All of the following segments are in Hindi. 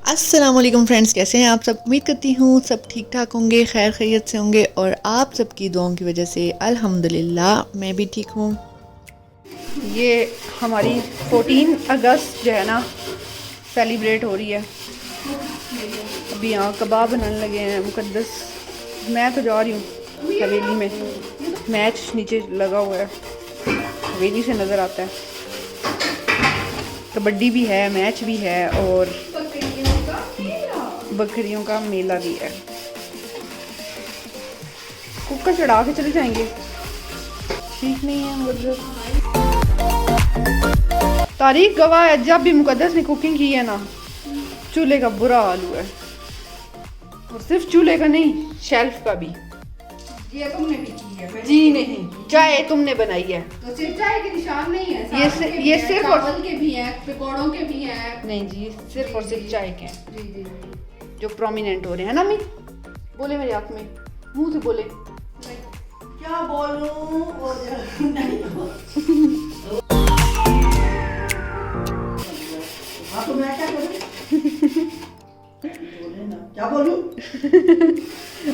अस्सलामुअलैकुम फ्रेंड्स, कैसे हैं आप सब। उम्मीद करती हूँ सब ठीक ठाक होंगे, खैर खैरियत से होंगे और आप सबकी दुआओं की वजह से अल्हम्दुलिल्लाह मैं भी ठीक हूँ। ये हमारी 14 अगस्त जो है ना सेलिब्रेट हो रही है। अभी यहाँ कबाब बनाने लगे हैं मुकद्दस। मैं तो जा रही हूँ हवेली में, मैच नीचे लगा हुआ है, हवेली से नज़र आता है। कबड्डी भी है, मैच भी है और बकरियों का मेला भी है। कुकर चढ़ा के चले जाएंगे, ठीक नहीं है मुकद्दस। तारीख गवाह है, जब भी मुकद्दस ने कुकिंग की है ना, चूल्हे का बुरा हाल हुआ है। और सिर्फ चूल्हे का नहीं, शेल्फ का भी। ये तुमने भी की है? जी नहीं, चाय तुमने बनाई है। तो सिर्फ चाय के निशान नहीं है, ये सिर्फ और चावल के भी हैं, पकौड़ों के भी हैं। नहीं जी, सिर्फ और सिर्फ चाय के हैं जी जी जी। जो प्रोमिनेंट हो रहे हैं ना। मी बोले मेरे हाथ में, मुंह से बोले। क्या बोलूं और नहीं तो मैं क्या करूं? क्या बोलूं?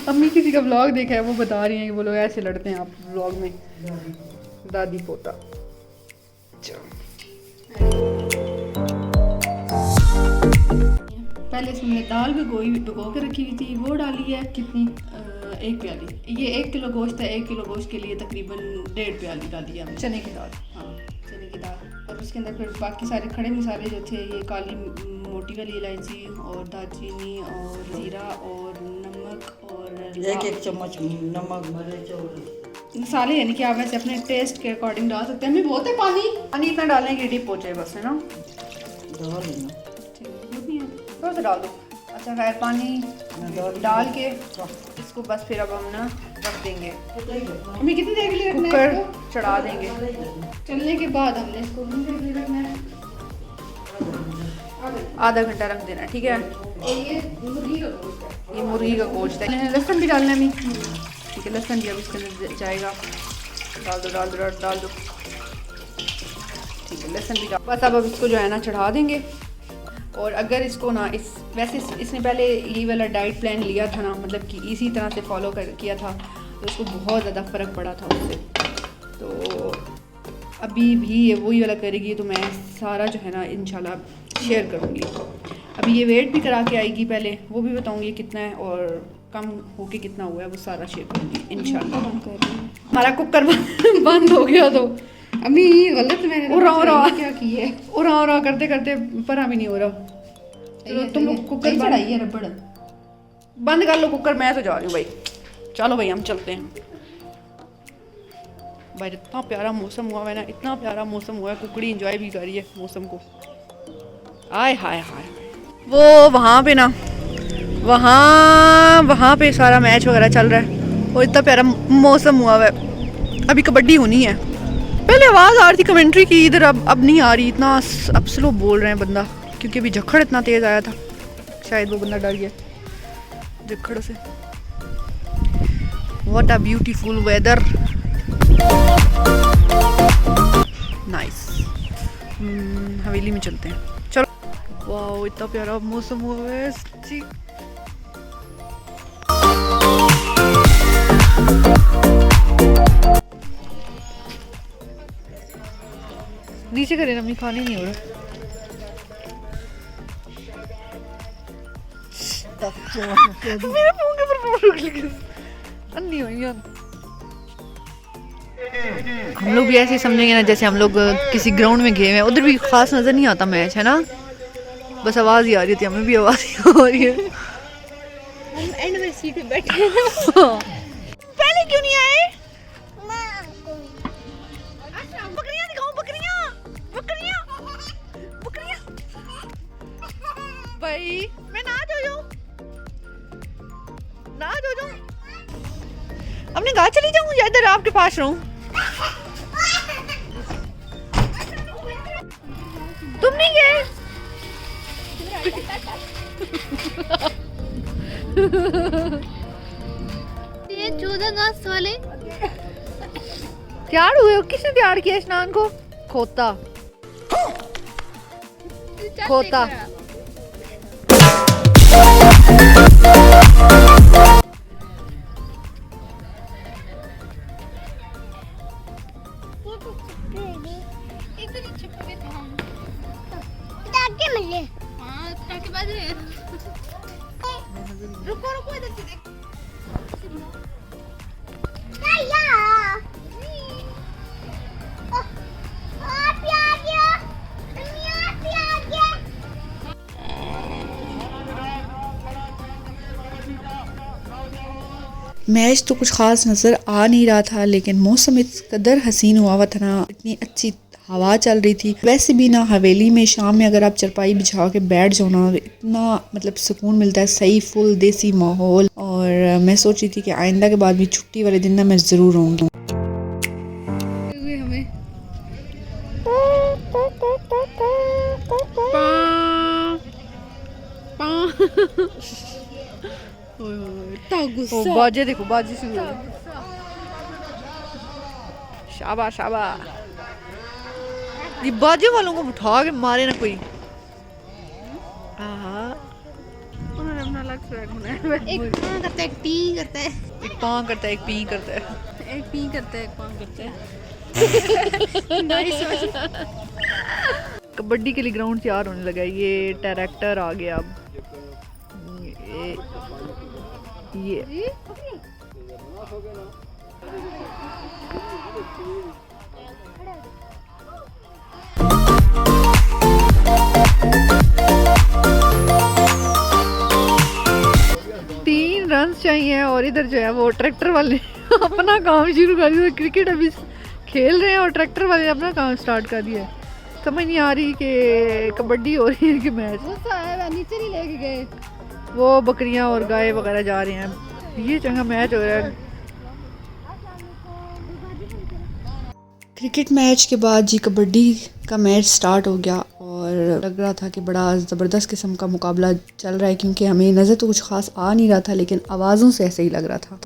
अम्मी किसी का व्लॉग देखा है, वो बता रही हैं कि वो लोग ऐसे लड़ते हैं आप व्लॉग में, दादी पोता। पहले इसमें दाल भिगो के रखी हुई थी, वो डाली है। कितनी? 1 प्याली। ये 1 किलो गोश्त है, 1 किलो गोश्त के लिए तकरीबन 1.5 प्याली डाली है हमने। चने की दाल, हाँ चने की दाल। और उसके अंदर फिर बाकी सारे खड़े मसाले जो थे, ये काली मोटी वाली इलायची और दालचीनी और जीरा और नमक और 1 चम्मच नमक, मिर्च और मसाले, यानी कि आप वैसे अपने टेस्ट के अकॉर्डिंग डाल सकते हैं। हमें बहुत है पानी इतना डालने की डिप पहुँचे बस, है ना। डाल लेना, थोड़ा सा डाल दो। अच्छा खैर, पानी डाल के इसको बस फिर अब हम ना रख देंगे। हमें कितनी देर के लिए रखना है? कुकर चढ़ा देंगे। चलने के बाद हमने इसको रखना है, आधा घंटा रख देना है, ठीक है। ये मुर्गी का गोश्त है। ये मुर्गी का गोश्त है। लहसुन भी डालना है अभी, ठीक है। लहसुन भी अब इसके अंदर जाएगा। डाल दो, ठीक है। लहसुन भी डाल, बस अब इसको जो है ना चढ़ा देंगे। और अगर इसको ना वैसे इसने पहले ये वाला डाइट प्लान लिया था ना, मतलब कि इसी तरह से फॉलो किया था, तो उसको बहुत ज़्यादा फ़र्क पड़ा था उससे। तो अभी भी ये वही वाला करेगी, तो मैं सारा जो है ना इंशाल्लाह शेयर करूँगी। अभी ये वेट भी करा के आएगी, पहले वो भी बताऊँगी कितना है और कम होके कितना हुआ है, वो सारा शेयर करूँगी इंशाल्लाह। हमारा कुकर बंद हो गया, तो अम्मी गलत मैंने उरा क्या की है? उरा करते परा भी नहीं हो रहा। चलो तुम लोग कुकर चढ़ाई है, रबड़ बंद कर लो कुकर, मैं तो जा रही हूँ भाई। चलो भाई हम चलते हैं भाई। इतना प्यारा मौसम हुआ है ना, इतना प्यारा मौसम हुआ है, कुकड़ी एंजॉय भी कर रही है मौसम को। आय हाय हाय, वो वहाँ पे ना, वहाँ पे सारा मैच वगैरह चल रहा है और इतना प्यारा मौसम हुआ है। अभी कबड्डी होनी है। पहले आवाज़ आ रही थी कमेंट्री की इधर, अब नहीं आ रही। इतना अब स्लो बोल रहे हैं बंदा, क्योंकि अभी झक्खड़ इतना तेज़ आया था, शायद वो बंदा डर गया झक्खड़ से। What a beautiful weather, nice. हवेली में चलते हैं, चलो। वाह इतना प्यारा मौसम हुआ है सच्ची। नीचे करे ना, खाने नहीं हो रहा। मेरे मुंह के ऊपर अन्नी हुई। हम लोग भी ऐसे ही समझेंगे ना जैसे हम लोग किसी ग्राउंड में गए हैं, उधर भी खास नजर नहीं आता मैच, है ना। बस आवाज ही आ रही थी, हमें भी आवाज ही आ रही है। हम एंड में सीट पे बैठे हैं। पहले क्यों नहीं आए? बकरियां दिखाओ, बकरियां भाई। मैं ना जो अपने गाँव चली जाऊँ या इधर आपके पास रहूं? तुम नहीं गए? ये 14 अगस्त वाले तैयार हुए हो? किसने तैयार किया स्नान को? खोता खोता बज रहे हैं। रुको रुको इधर से देख। मैच तो कुछ ख़ास नज़र आ नहीं रहा था, लेकिन मौसम इस कदर हसीन हुआ था ना, इतनी अच्छी हवा चल रही थी। वैसे भी ना हवेली में शाम में अगर आप चरपाई बिछा के बैठ जाओ ना, इतना मतलब सुकून मिलता है, सही फुल देसी माहौल। और मैं सोच रही थी कि आइंदा के बाद भी छुट्टी वाले दिन ना मैं ज़रूर आऊँगी। हमें ओ बाजे देखो, बाजे शुरू हो गई। शाबाश शाबाश। ये बाजे वालों को उठा के मारे ना कोई। आहा, उन्होंने अपना अलग स्वैग बनाया है। एक पाँ करता है, एक टी करता है, एक पाँ करता है, एक पी करता है। एक पी करता है, एक पाँ करता है। कबड्डी के लिए ग्राउंड तैयार होने लगा है। ये ट्रैक्टर आ गया अब। ये 3 रन चाहिए और इधर जो है वो ट्रैक्टर वाले अपना काम शुरू कर दिया। क्रिकेट अभी खेल रहे हैं और ट्रैक्टर वाले ने अपना काम स्टार्ट कर दिया है। समझ नहीं आ रही कि कबड्डी हो रही है कि मैच। नीचे नहीं लेके गए। वो बकरियां और गाय वगैरह जा रही हैं। ये चंगा मैच हो रहा है। क्रिकेट मैच के बाद जी कबड्डी का मैच स्टार्ट हो गया और लग रहा था कि बड़ा ज़बरदस्त किस्म का मुकाबला चल रहा है, क्योंकि हमें नज़र तो कुछ ख़ास आ नहीं रहा था, लेकिन आवाज़ों से ऐसे ही लग रहा था।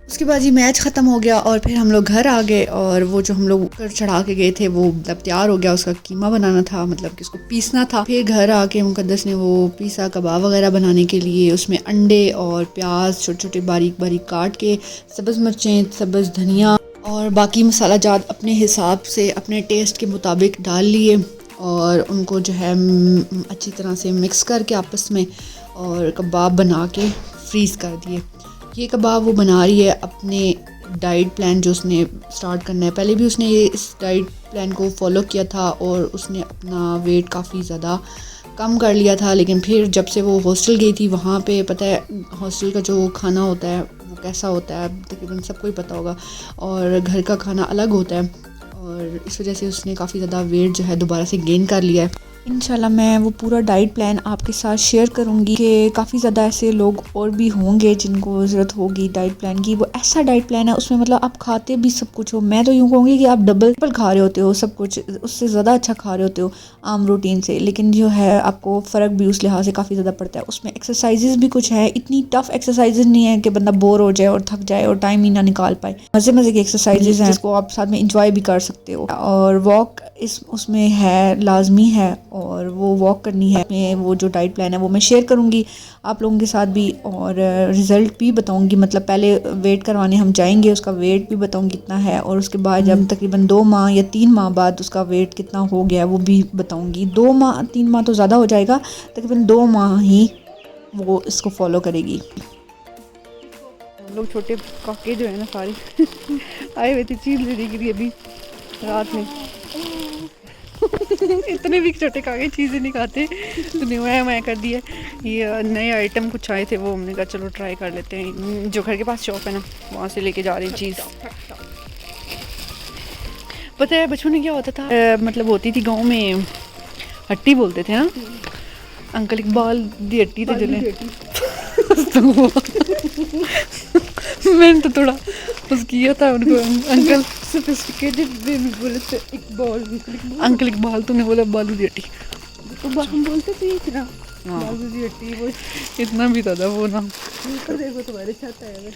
उसके बाद ये मैच ख़त्म हो गया और फिर हम लोग घर आ गए और वो जो हम लोग ऊपर चढ़ा के गए थे वो मतलब तैयार हो गया। उसका कीमा बनाना था, मतलब कि उसको पीसना था। फिर घर आके मुकद्दस ने वो पीसा कबाब वगैरह बनाने के लिए उसमें अंडे और प्याज छोटे छोटे बारीक बारीक काट के, सब्ज़ मिर्चें, सब्ज़ धनिया और बाकी मसाला जात अपने हिसाब से अपने टेस्ट के मुताबिक डाल लिए और उनको जो है अच्छी तरह से मिक्स करके आपस में और कबाब बना के फ्रीज़ कर दिए। ये कबाब वो बना रही है अपने डाइट प्लान जो उसने स्टार्ट करना है। पहले भी उसने ये इस डाइट प्लान को फॉलो किया था और उसने अपना वेट काफ़ी ज़्यादा कम कर लिया था, लेकिन फिर जब से वो हॉस्टल गई थी, वहाँ पे पता है हॉस्टल का जो खाना होता है वो कैसा होता है तकरीबन सबको ही पता होगा, और घर का खाना अलग होता है और इस वजह से उसने काफ़ी ज़्यादा वेट जो है दोबारा से गेन कर लिया है। इंशाल्लाह मैं वो पूरा डाइट प्लान आपके साथ शेयर करूंगी कि काफ़ी ज़्यादा ऐसे लोग और भी होंगे जिनको ज़रूरत होगी डाइट प्लान की। वो ऐसा डाइट प्लान है उसमें मतलब आप खाते भी सब कुछ हो। मैं तो यूँ कहूँगी कि आप डबल खा रहे होते हो सब कुछ, उससे ज़्यादा अच्छा खा रहे होते हो आम रूटीन से, लेकिन जो है आपको फ़र्क भी उस लिहाज से काफ़ी ज़्यादा पड़ता है। उसमें एक्सरसाइजेज़ भी कुछ है, इतनी टफ एक्सरसाइजेज़ नहीं है कि बंदा बोर हो जाए और थक जाए और टाइम ही ना निकाल पाए। मज़े मज़े की एक्सरसाइजेज़ हैं जिसको आप साथ में इंजॉय भी कर सकते हो। और वॉक उसमें है, लाजमी है, और वो वॉक करनी है। मैं वो जो डाइट प्लान है वो मैं शेयर करूँगी आप लोगों के साथ भी और रिज़ल्ट भी बताऊँगी। मतलब पहले वेट करवाने हम जाएंगे, उसका वेट भी बताऊँगी कितना है, और उसके बाद जब तकरीबन 2 माह या 3 माह बाद उसका वेट कितना हो गया वो भी बताऊँगी। 2 माह 3 माह तो ज़्यादा हो जाएगा, तकरीबन 2 माह ही वो इसको फॉलो करेगी। हम लोग छोटे काके जो है ना सारे आए हुए थे चीज़ लेने के लिए अभी रात में। इतने भी छोटे काके चीज़ें नहीं खाते, तो मैं कर दिया। ये नए आइटम कुछ आए थे वो हमने कहा चलो ट्राई कर लेते हैं। जो घर के पास शॉप है ना वहाँ से लेके जा रही चीज़। पता है बचपन में क्या होता था, मतलब होती थी गांव में हट्टी बोलते थे ना, अंकल इकबाल दी हट्टी तो जले मैंने तो थोड़ा उस किया था उनको। अंकल सोफिस्टिकेटेड वे में बोले तो अंकल इकबाल तूने बोला बालू दी हट्टी, तो हम बोलते थे इतना बालू दी हट्टी, वो इतना भी था वो ना। देखो तुम्हारे साथ आया